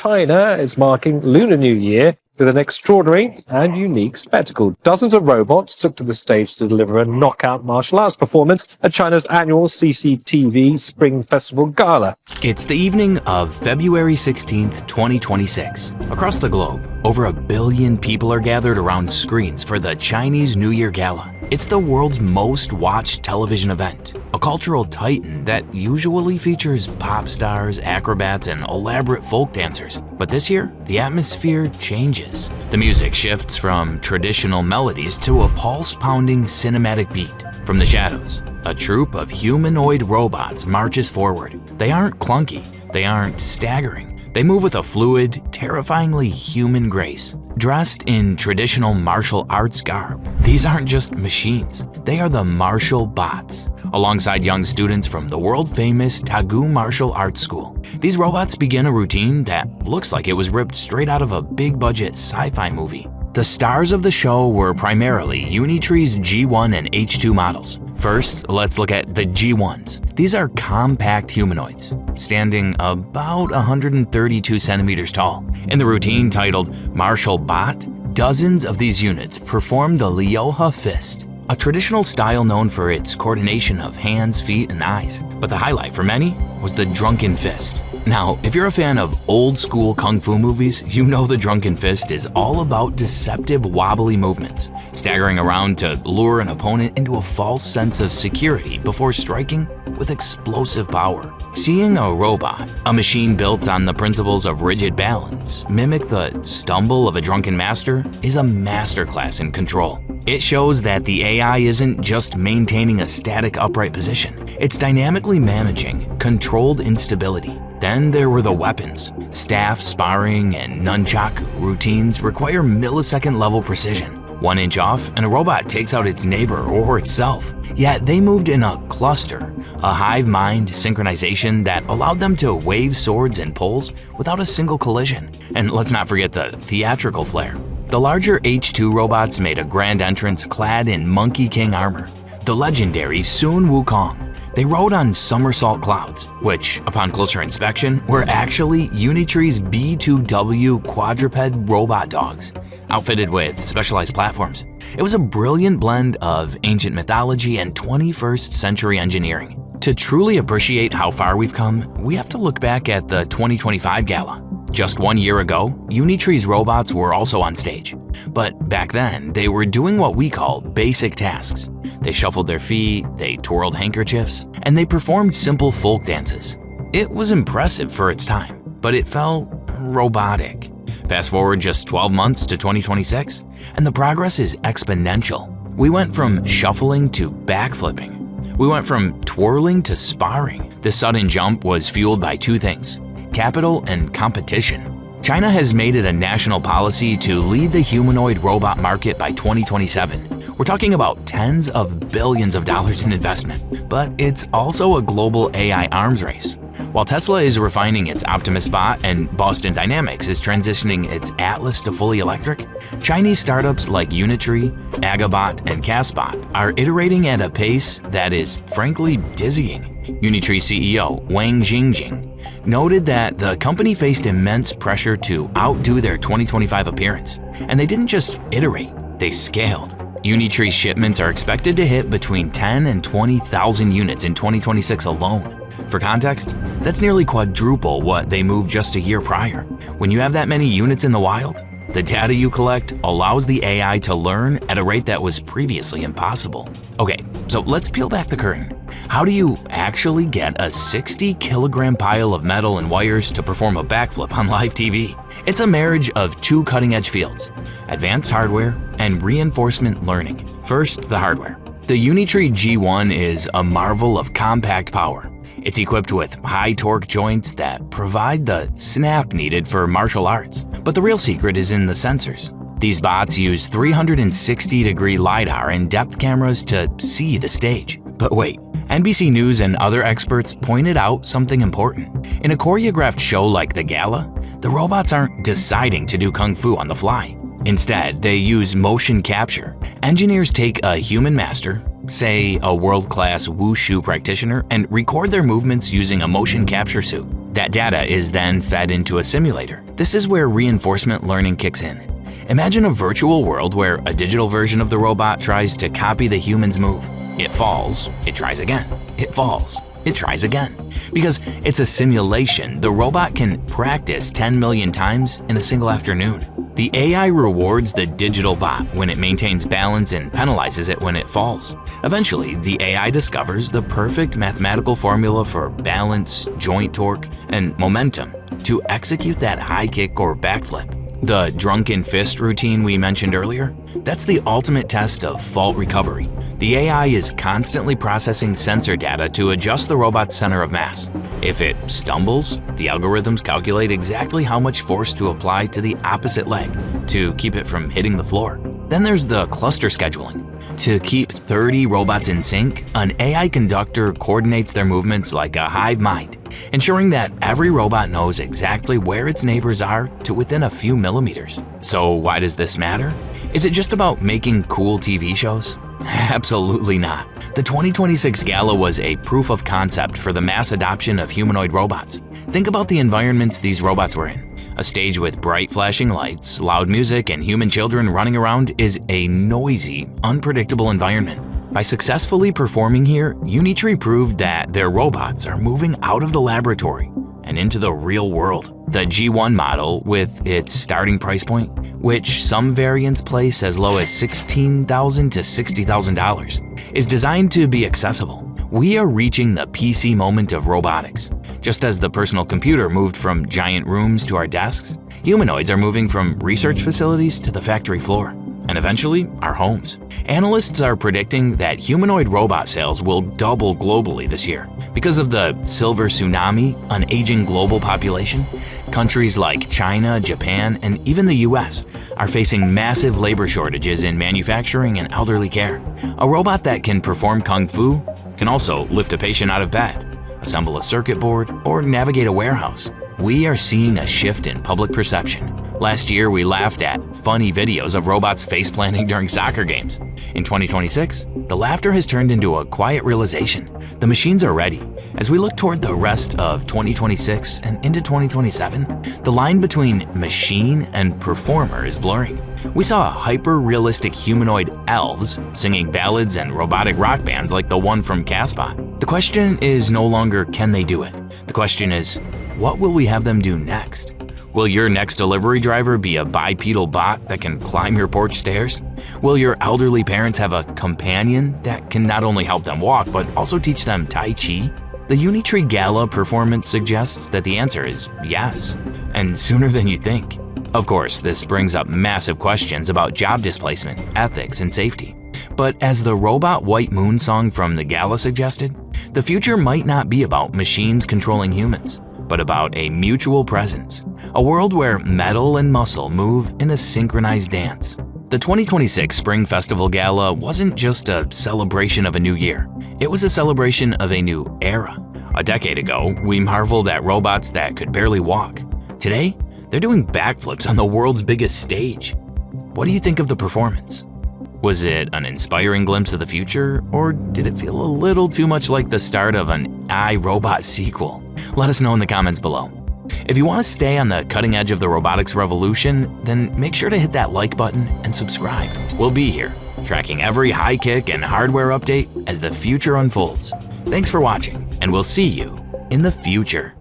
China is marking Lunar New Year with an extraordinary and unique spectacle. Dozens of robots took to the stage to deliver a knockout martial arts performance at China's annual CCTV Spring Festival Gala. It's the evening of February 16th, 2026. Across the globe, over 1 billion people are gathered around screens for the Chinese New Year Gala. It's the world's most watched television event, a cultural titan that usually features pop stars, acrobats, and elaborate folk dancers. But this year, the atmosphere changes. The music shifts from traditional melodies to a pulse-pounding cinematic beat. From the shadows, a troupe of humanoid robots marches forward. They aren't clunky, they aren't staggering. They move with a fluid, terrifyingly human grace. Dressed in traditional martial arts garb, these aren't just machines, they are the martial bots. Alongside young students from the world-famous Tagu Martial Arts School, these robots begin a routine that looks like it was ripped straight out of a big-budget sci-fi movie. The stars of the show were primarily Unitree's G1 and H2 models. First, let's look at the G1s. These are compact humanoids, standing about 132 centimeters tall. In the routine titled Martial Bot, dozens of these units perform the Lioha Fist, a traditional style known for its coordination of hands, feet, and eyes. But the highlight for many was the Drunken Fist. Now, if you're a fan of old-school kung fu movies, you know the Drunken Fist is all about deceptive wobbly movements, staggering around to lure an opponent into a false sense of security before striking with explosive power. Seeing a robot, a machine built on the principles of rigid balance, mimic the stumble of a drunken master is a masterclass in control. It shows that the AI isn't just maintaining a static upright position, it's dynamically managing controlled instability. Then there were the weapons. Staff, sparring, and nunchaku routines require millisecond-level precision. 1 inch off, and a robot takes out its neighbor or itself. Yet they moved in a cluster, a hive mind synchronization that allowed them to wave swords and poles without a single collision. And let's not forget the theatrical flair. The larger H2 robots made a grand entrance clad in Monkey King armor. The legendary Sun Wukong. They rode on somersault clouds, which, upon closer inspection, were actually Unitree's B2W quadruped robot dogs, outfitted with specialized platforms. It was a brilliant blend of ancient mythology and 21st century engineering. To truly appreciate how far we've come, we have to look back at the 2025 Gala. Just 1 year ago, Unitree's robots were also on stage. But back then, they were doing what we call basic tasks. They shuffled their feet, they twirled handkerchiefs, and they performed simple folk dances. It was impressive for its time, but it felt robotic. Fast forward just 12 months to 2026, and the progress is exponential. We went from shuffling to backflipping. We went from twirling to sparring. This sudden jump was fueled by 2 things: capital and competition. China has made it a national policy to lead the humanoid robot market by 2027. We're talking about tens of billions of dollars in investment, but it's also a global AI arms race. While Tesla is refining its Optimus bot and Boston Dynamics is transitioning its Atlas to fully electric, Chinese startups like Unitree, Agabot, and Casbot are iterating at a pace that is frankly dizzying. Unitree CEO Wang Jingjing noted that the company faced immense pressure to outdo their 2025 appearance, and they didn't just iterate, they scaled. Unitree shipments are expected to hit between 10 and 20,000 units in 2026 alone. For context, that's nearly quadruple what they moved just a year prior. When you have that many units in the wild, the data you collect allows the AI to learn at a rate that was previously impossible. Okay, so let's peel back the curtain. How do you actually get a 60-kilogram pile of metal and wires to perform a backflip on live TV? It's a marriage of 2 cutting-edge fields: advanced hardware and reinforcement learning. First, the hardware. The Unitree G1 is a marvel of compact power. It's equipped with high-torque joints that provide the snap needed for martial arts. But the real secret is in the sensors. These bots use 360-degree LiDAR and depth cameras to see the stage. But wait, NBC News and other experts pointed out something important. In a choreographed show like the Gala, the robots aren't deciding to do kung fu on the fly. Instead, they use motion capture. Engineers take a human master, say a world-class wushu practitioner, and record their movements using a motion capture suit. That data is then fed into a simulator. This is where reinforcement learning kicks in. Imagine a virtual world where a digital version of the robot tries to copy the human's move. It falls, it tries again. It falls, it tries again. Because it's a simulation, the robot can practice 10 million times in a single afternoon. The AI rewards the digital bot when it maintains balance and penalizes it when it falls. Eventually, the AI discovers the perfect mathematical formula for balance, joint torque, and momentum to execute that high kick or backflip. The drunken fist routine we mentioned earlier, that's the ultimate test of fault recovery. The AI is constantly processing sensor data to adjust the robot's center of mass. If it stumbles, the algorithms calculate exactly how much force to apply to the opposite leg to keep it from hitting the floor. Then there's the cluster scheduling. To keep 30 robots in sync, an AI conductor coordinates their movements like a hive mind, ensuring that every robot knows exactly where its neighbors are to within a few millimeters. So why does this matter? Is it just about making cool TV shows? Absolutely not. The 2026 Gala was a proof of concept for the mass adoption of humanoid robots. Think about the environments these robots were in. A stage with bright flashing lights, loud music, and human children running around is a noisy, unpredictable environment. By successfully performing here, Unitree proved that their robots are moving out of the laboratory and into the real world. The G1 model, with its starting price point, which some variants place as low as $16,000 to $60,000, is designed to be accessible. We are reaching the PC moment of robotics. Just as the personal computer moved from giant rooms to our desks, humanoids are moving from research facilities to the factory floor, and eventually our homes. Analysts are predicting that humanoid robot sales will double globally this year. Because of the silver tsunami, an aging global population, countries like China, Japan, and even the US are facing massive labor shortages in manufacturing and elderly care. A robot that can perform kung fu can also lift a patient out of bed, assemble a circuit board, or navigate a warehouse. We are seeing a shift in public perception. Last year, we laughed at funny videos of robots face-planting during soccer games. In 2026, the laughter has turned into a quiet realization. The machines are ready. As we look toward the rest of 2026 and into 2027, the line between machine and performer is blurring. We saw hyper-realistic humanoid elves singing ballads and robotic rock bands like the one from Caspot. The question is no longer can they do it? The question is, what will we have them do next? Will your next delivery driver be a bipedal bot that can climb your porch stairs? Will your elderly parents have a companion that can not only help them walk, but also teach them Tai Chi? The Unitree Gala performance suggests that the answer is yes, and sooner than you think. Of course, this brings up massive questions about job displacement, ethics, and safety. But as the Robot White Moon song from the Gala suggested, the future might not be about machines controlling humans, but about a mutual presence, a world where metal and muscle move in a synchronized dance. The 2026 Spring Festival Gala wasn't just a celebration of a new year, it was a celebration of a new era. A decade ago, we marveled at robots that could barely walk. Today, they're doing backflips on the world's biggest stage. What do you think of the performance? Was it an inspiring glimpse of the future, or did it feel a little too much like the start of an iRobot sequel? Let us know in the comments below. If you want to stay on the cutting edge of the robotics revolution, then make sure to hit that like button and subscribe. We'll be here, tracking every high kick and hardware update as the future unfolds. Thanks for watching, and we'll see you in the future.